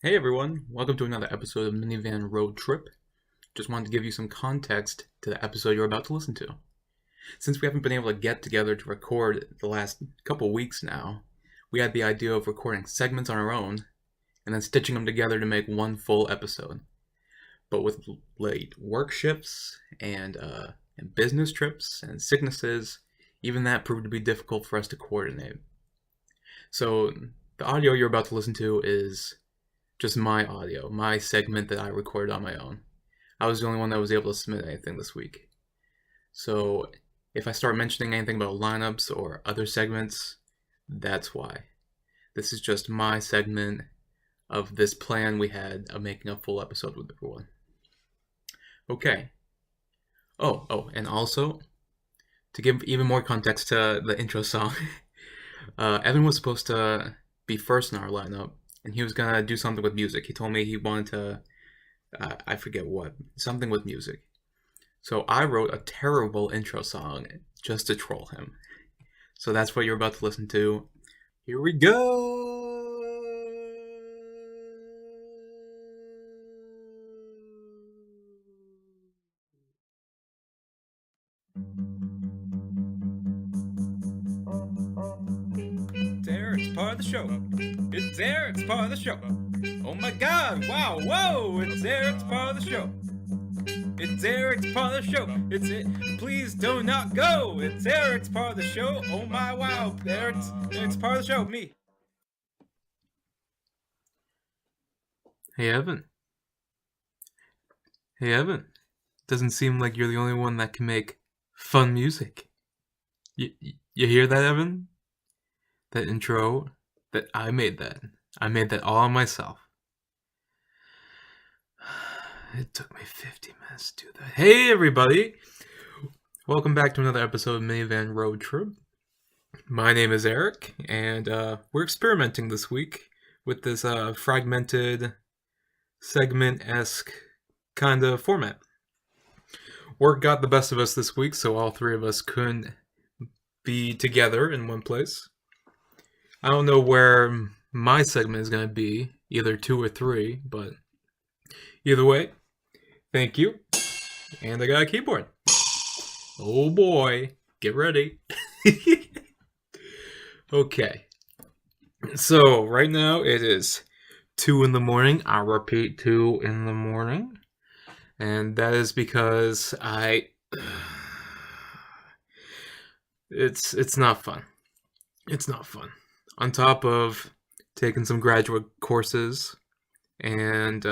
Hey everyone, welcome to another episode of Minivan Roadtrip. Just wanted to give you some context to the episode you're about to listen to. Since we haven't been able to get together to record the last couple weeks now, we had the idea of recording segments on our own and then stitching them together to make one full episode. But with late work shifts and business trips and sicknesses, even that proved to be difficult for us to coordinate. So the audio you're about to listen to is just my audio, my segment that I recorded on my own. I was the only one that was able to submit anything this week. So if I start mentioning anything about lineups or other segments, that's why. This is just my segment of this plan we had of making a full episode with everyone. Okay. And also, to give even more context to the intro song, Evan was supposed to be first in our lineup, and he was gonna do something with music. He told me he wanted to, I forget what, something with music. So I wrote a terrible intro song just to troll him. So that's what you're about to listen to. Here we go! It's Eric's part of the show. It's Eric's part of the show. Oh my god, wow, whoa! It's Eric's part of the show. It's Eric's part of the show. It's it. Please do not go. It's Eric's part of the show. Oh my wow, Eric's part of the show. Me. Hey Evan. Doesn't seem like you're the only one that can make fun music. You hear that, Evan? That intro, that I made that. I made that all myself. It took me 50 minutes to do that. Hey everybody! Welcome back to another episode of Minivan Roadtrip. My name is Eric, and we're experimenting this week with this fragmented, segment-esque kind of format. Work got the best of us this week, so all three of us couldn't be together in one place. I don't know where my segment is going to be, either 2 or 3, but either way, thank you. And I got a keyboard. Oh boy, get ready. Okay, so right now it is 2 in the morning. I repeat, 2 in the morning. And that is because it's not fun. It's not fun. On top of taking some graduate courses and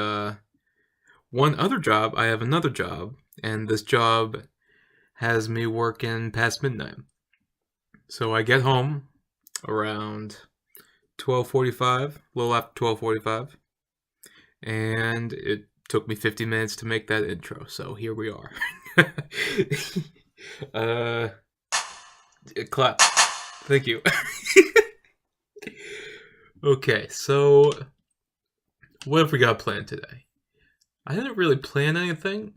one other job, I have another job, and this job has me working past midnight. So I get home around 12:45, a little after 12:45, and it took me 50 minutes to make that intro, so here we are. Clap. Thank you. Okay, so what have we got planned today? I didn't really plan anything.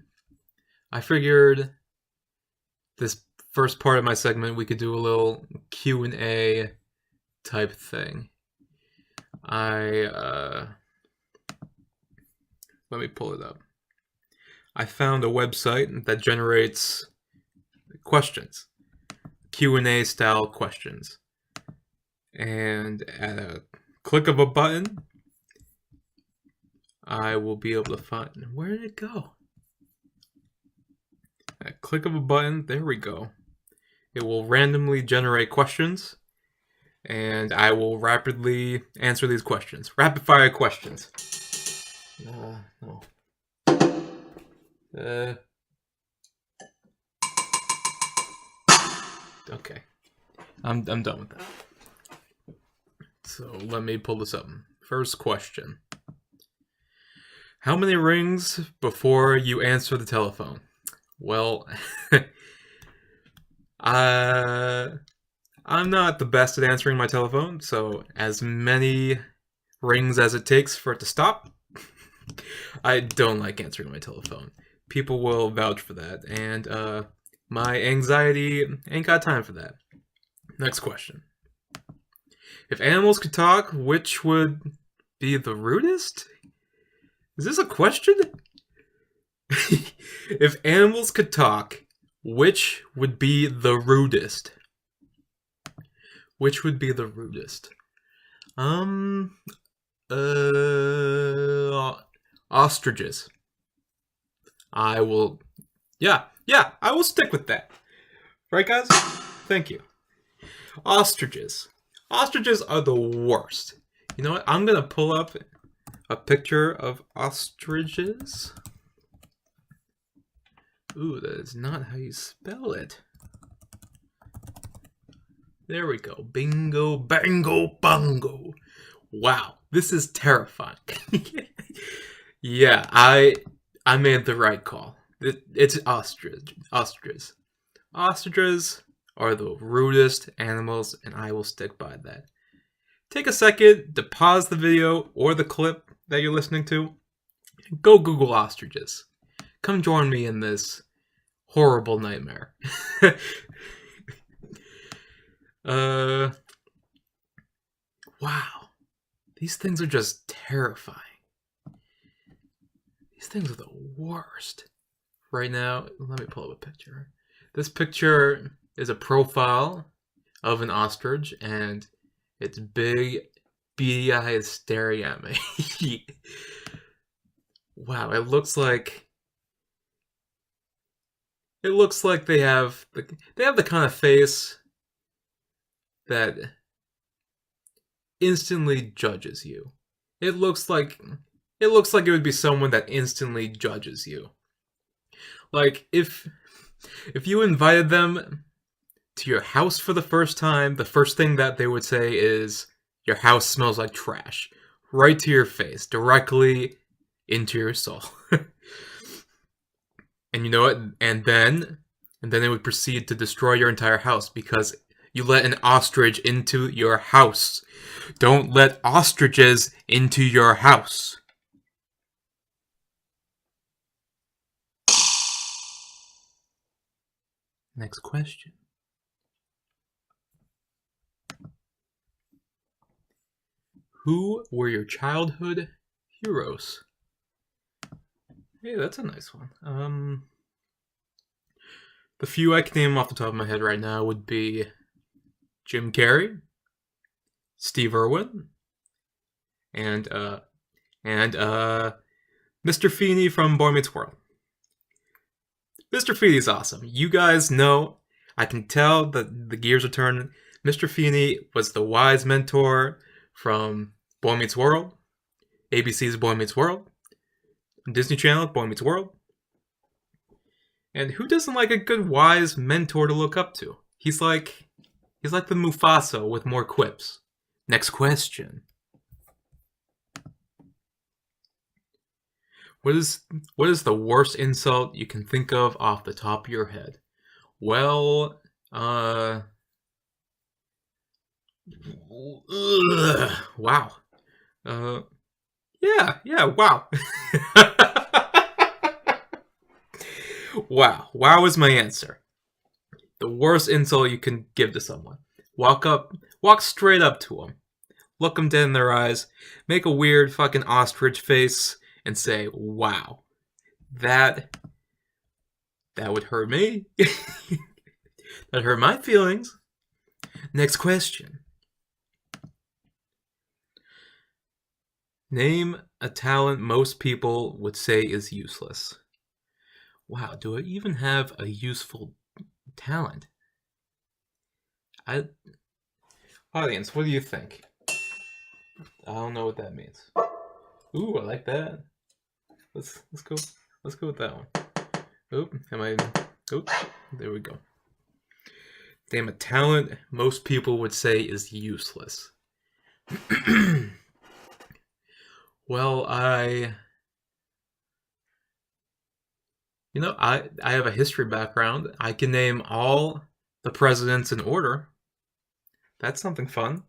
I figured this first part of my segment we could do a little Q&A type thing. Let me pull it up. I found a website that generates questions, Q&A style questions. And at a click of a button, I will be able to find... Where did it go? At a click of a button, there we go. It will randomly generate questions, and I will rapidly answer these questions. Rapid fire questions. No. Okay. I'm done with that. So let me pull this up. First question. How many rings before you answer the telephone? Well, I'm not the best at answering my telephone, so as many rings as it takes for it to stop. I don't like answering my telephone. People will vouch for that, and my anxiety ain't got time for that. Next question. If animals could talk, which would be the rudest? Is this a question? If animals could talk, which would be the rudest? Which would be the rudest? Ostriches. I will, yeah, I will stick with that. Right, guys? Thank you. Ostriches. Ostriches are the worst. You know what? I'm gonna pull up a picture of ostriches. Ooh, that is not how you spell it. There we go. Bingo, bango, bongo. Wow, this is terrifying. Yeah, I made the right call. It's ostriches. Ostriches are the rudest animals, and I will stick by that. Take a second to pause the video or the clip that you're listening to. Go Google ostriches. Come join me in this horrible nightmare. Wow. These things are just terrifying. These things are the worst. Right now, let me pull up a picture. This picture is a profile of an ostrich, and its big, beady eyes staring at me. Wow, it looks like they have the kind of face that instantly judges you. It looks like it would be someone that instantly judges you. Like if you invited them to your house for the first time, the first thing that they would say is, "Your house smells like trash." Right to your face, directly into your soul. And you know what? And then they would proceed to destroy your entire house because you let an ostrich into your house. Don't let ostriches into your house. Next question. Who were your childhood heroes? Hey, that's a nice one. The few I can name off the top of my head right now would be Jim Carrey, Steve Irwin, and Mr. Feeney from Boy Meets World. Mr. Feeney's awesome. You guys know, I can tell that the gears are turning. Mr. Feeney was the wise mentor from Boy Meets World, ABC's Boy Meets World, Disney Channel, Boy Meets World. And who doesn't like a good wise mentor to look up to? He's like the Mufasa with more quips. Next question. What is the worst insult you can think of off the top of your head? Well, wow. Yeah, wow. Wow is my answer. The worst insult you can give to someone. Walk straight up to them. Look them dead in their eyes. Make a weird fucking ostrich face and say, wow. That would hurt me. That hurt my feelings. Next question. Name a talent most people would say is useless. Wow, do I even have a useful talent? Audience, what do you think? I don't know what that means. Ooh, I like that. Let's go with that one. There we go. Name a talent most people would say is useless. Well, I have a history background. I can name all the presidents in order. That's something fun.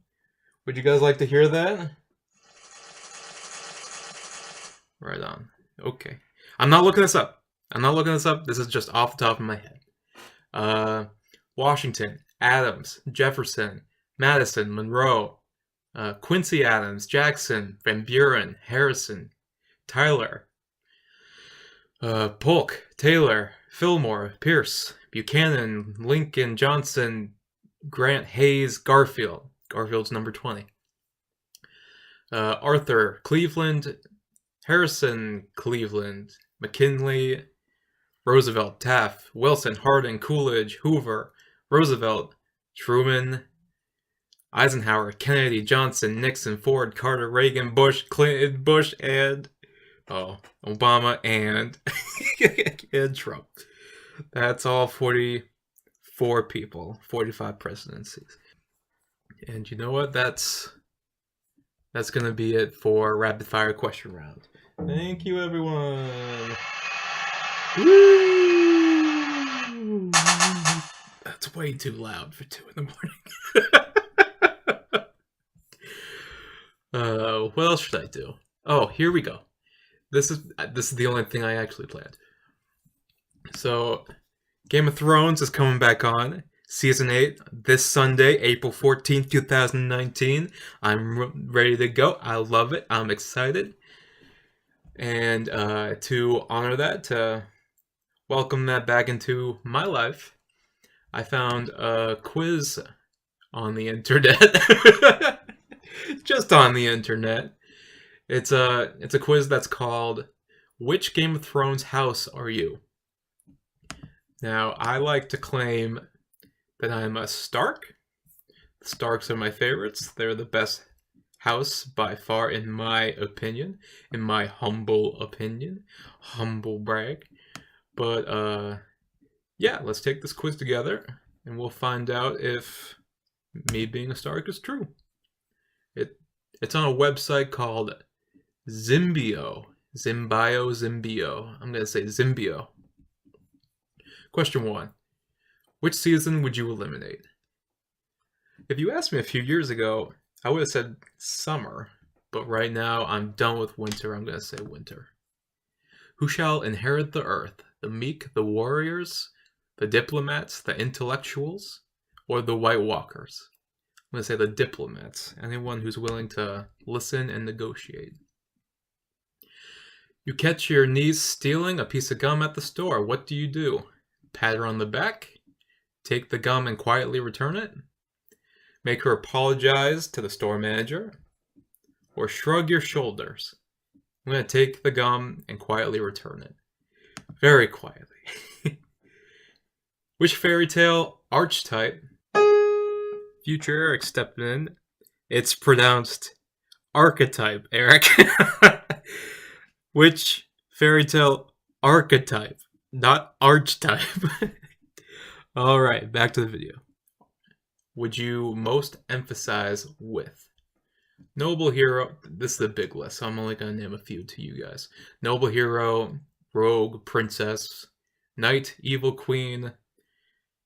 Would you guys like to hear that? Right on. Okay. I'm not looking this up. This is just off the top of my head. Washington, Adams, Jefferson, Madison, Monroe, Quincy Adams, Jackson, Van Buren, Harrison, Tyler, Polk, Taylor, Fillmore, Pierce, Buchanan, Lincoln, Johnson, Grant, Hayes, Garfield. Garfield's number 20. Arthur, Cleveland, Harrison, Cleveland, McKinley, Roosevelt, Taft, Wilson, Harding, Coolidge, Hoover, Roosevelt, Truman, Eisenhower, Kennedy, Johnson, Nixon, Ford, Carter, Reagan, Bush, Clinton, Bush, and Obama and and Trump. That's all 44 people, 45 presidencies. And you know what? That's gonna be it for rapid fire question round. Thank you, everyone. Woo! That's way too loud for 2 in the morning. What else should I do? Oh, here we go. This is the only thing I actually planned. So, Game of Thrones is coming back on. Season 8, this Sunday, April 14th, 2019. I'm ready to go. I love it. I'm excited. And to honor that, to welcome that back into my life, I found a quiz on the internet. Just on the internet. It's a quiz that's called, Which Game of Thrones house are you? Now, I like to claim that I'm a Stark. The Starks are my favorites. They're the best house by far, in my opinion. In my humble opinion. Humble brag. But, yeah, let's take this quiz together, and we'll find out if me being a Stark is true. It's on a website called Zimbio. Zimbio. I'm going to say Zimbio. Question 1. Which season would you eliminate? If you asked me a few years ago, I would have said summer. But right now, I'm done with winter. I'm going to say winter. Who shall inherit the earth? The meek, the warriors, the diplomats, the intellectuals, or the White Walkers? I'm going to say the diplomats. Anyone who's willing to listen and negotiate. You catch your niece stealing a piece of gum at the store. What do you do? Pat her on the back? Take the gum and quietly return it? Make her apologize to the store manager? Or shrug your shoulders? I'm going to take the gum and quietly return it. Very quietly. Which fairy tale archetype? Future Eric stepped in. It's pronounced archetype, Eric. Which fairy tale archetype? Not archetype. Alright, back to the video. Would you most emphasize with? Noble hero, this is the big list, so I'm only going to name a few to you guys. Noble hero, rogue, princess, knight, evil queen,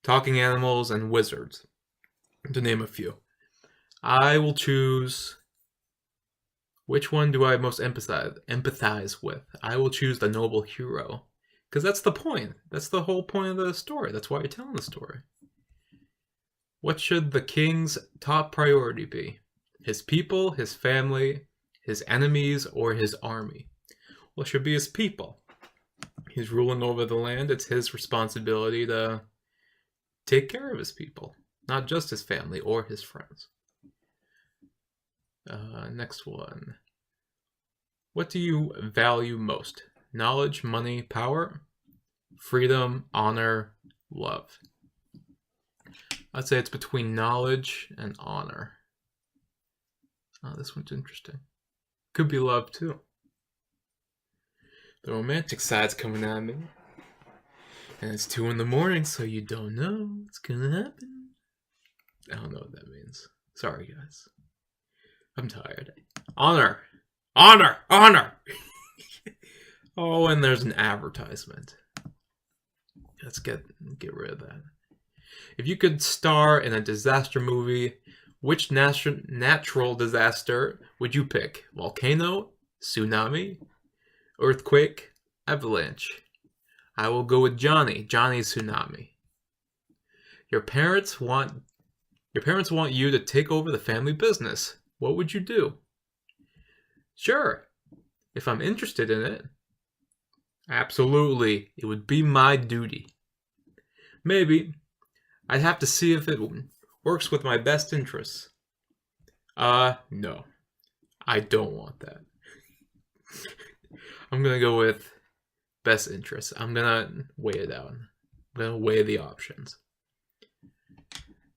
talking animals, and wizards. To name a few. I will choose... Which one do I most empathize with? I will choose the noble hero. Because that's the point. That's the whole point of the story. That's why you're telling the story. What should the king's top priority be? His people, his family, his enemies, or his army? Well, it should be his people. He's ruling over the land. It's his responsibility to take care of his people. Not just his family or his friends. Next one. What do you value most? Knowledge, money, power, freedom, honor, love. I'd say it's between knowledge and honor. Oh, this one's interesting. Could be love too. The romantic side's coming at me. And it's 2 in the morning, so you don't know what's gonna happen. I don't know what that means. Sorry, guys. I'm tired. Honor! Honor! Honor! Oh, and there's an advertisement. Let's get rid of that. If you could star in a disaster movie, which natural disaster would you pick? Volcano? Tsunami? Earthquake? Avalanche? I will go with Johnny's Tsunami. Your parents want you to take over the family business. What would you do? Sure. If I'm interested in it, absolutely, it would be my duty. Maybe I'd have to see if it works with my best interests. No. I don't want that. I'm gonna go with best interests. I'm gonna weigh it out. I'm gonna weigh the options.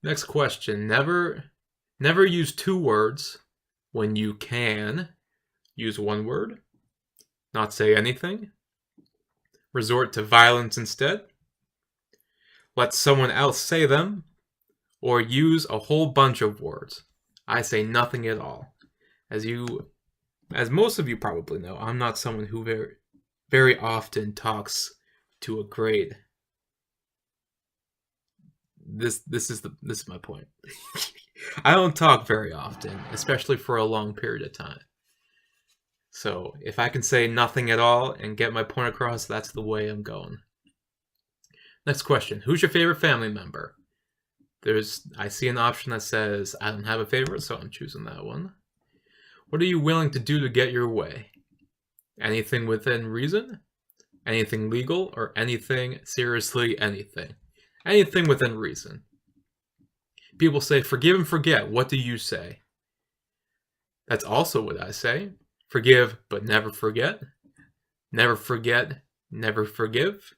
Next question. Never use two words when you can use one word. Not say anything. Resort to violence instead. Let someone else say them. Or use a whole bunch of words. I say nothing at all. As most of you probably know, I'm not someone who very often talks to a grade. This is my point. I don't talk very often, especially for a long period of time. So if I can say nothing at all and get my point across, that's the way I'm going. Next question. Who's your favorite family member? I see an option that says I don't have a favorite, so I'm choosing that one. What are you willing to do to get your way? Anything within reason? Anything legal? Or anything, seriously, anything? Anything within reason. People say, forgive and forget. What do you say? That's also what I say. Forgive, but never forget. Never forget, never forgive.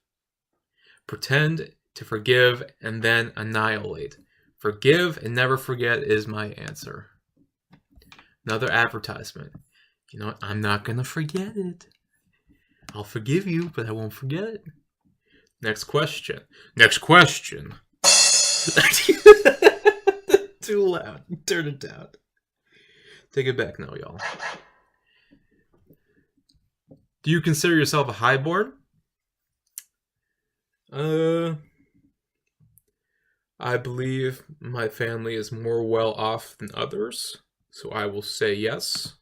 Pretend to forgive and then annihilate. Forgive and never forget is my answer. Another advertisement. You know what? I'm not going to forget it. I'll forgive you, but I won't forget it. Next question. Next question. Too loud. Turn it down. Take it back now, y'all. Do you consider yourself a highborn? I believe my family is more well off than others, so I will say yes.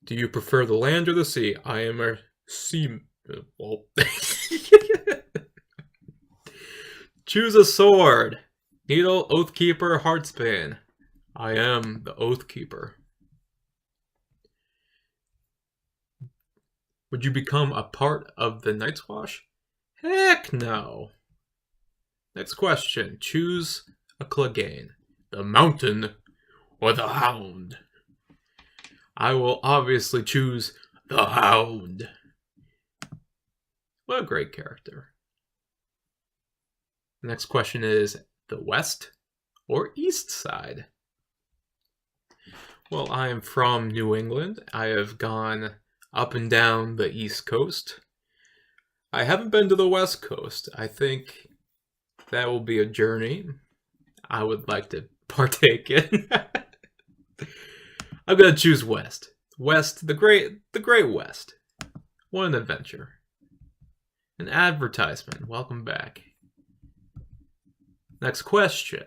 Do you prefer the land or the sea? I am a sea... Well... Choose a sword. Needle, Oathkeeper, Heartspan. I am the Oathkeeper. Would you become a part of the Night's Watch? Heck no. Next question. Choose a Clegane. The Mountain or the Hound? I will obviously choose the Hound. What a great character. Next question is the West or East Side? Well, I am from New England. I have gone up and down the East Coast. I haven't been to the West Coast. I think that will be a journey I would like to partake in. I'm gonna choose West. West, the great West. What an adventure. An advertisement. Welcome back. Next question.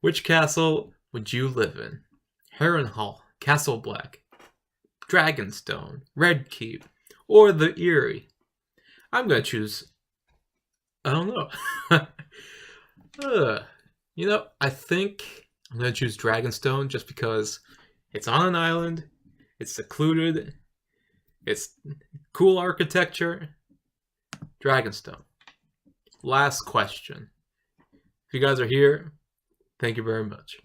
Which castle would you live in? Harrenhal, Castle Black, Dragonstone, Red Keep, or the Eyrie? I'm gonna choose... I don't know. I think I'm gonna choose Dragonstone just because it's on an island, it's secluded, it's cool architecture. Dragonstone. Last question. If you guys are here, thank you very much.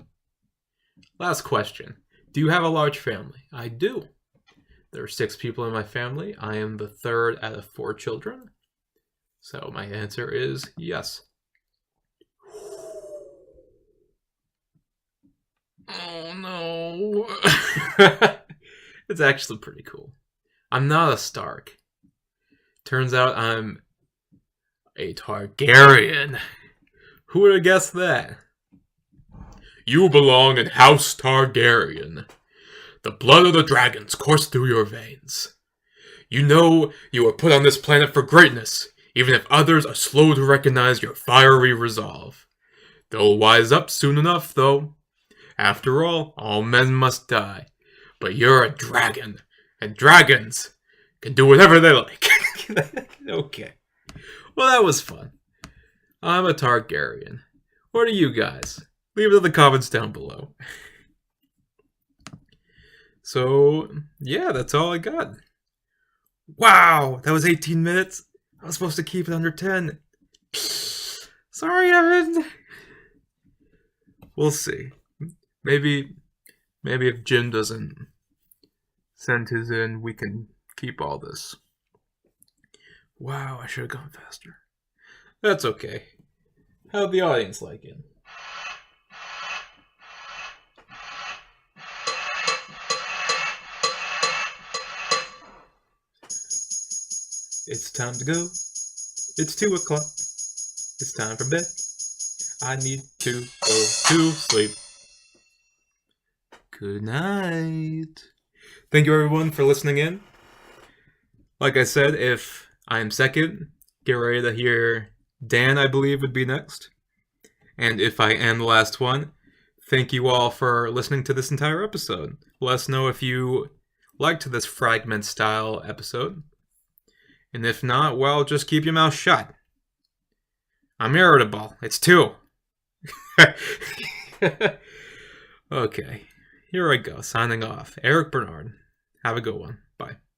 Last question. Do you have a large family? I do. There are 6 people in my family. I am the 3rd out of 4 children. So my answer is yes. Oh no. It's actually pretty cool. I'm not a Stark. Turns out I'm a Targaryen. Who would have guessed that? You belong in House Targaryen. The blood of the dragons course through your veins. You know you were put on this planet for greatness, even if others are slow to recognize your fiery resolve. They'll wise up soon enough, though. After all men must die. But you're a dragon, and dragons can do whatever they like. Okay. Well, that was fun. I'm a Targaryen. What are you guys? Leave it in the comments down below. So, yeah, that's all I got. Wow, that was 18 minutes. I was supposed to keep it under 10. Sorry, Evan. We'll see. Maybe if Jim doesn't send his in, we can keep all this. Wow, I should have gone faster. That's okay. How'd the audience like it? It's time to go. It's 2 o'clock. It's time for bed. I need to go to sleep. Good night. Thank you everyone for listening in. Like I said, if I'm second, get ready to hear Dan, I believe, would be next. And if I am the last one, thank you all for listening to this entire episode. Let us know if you liked this fragment style episode. And if not, well, just keep your mouth shut. I'm irritable. It's 2. Okay, here I go, signing off. Eric Bernard. Have a good one. Bye.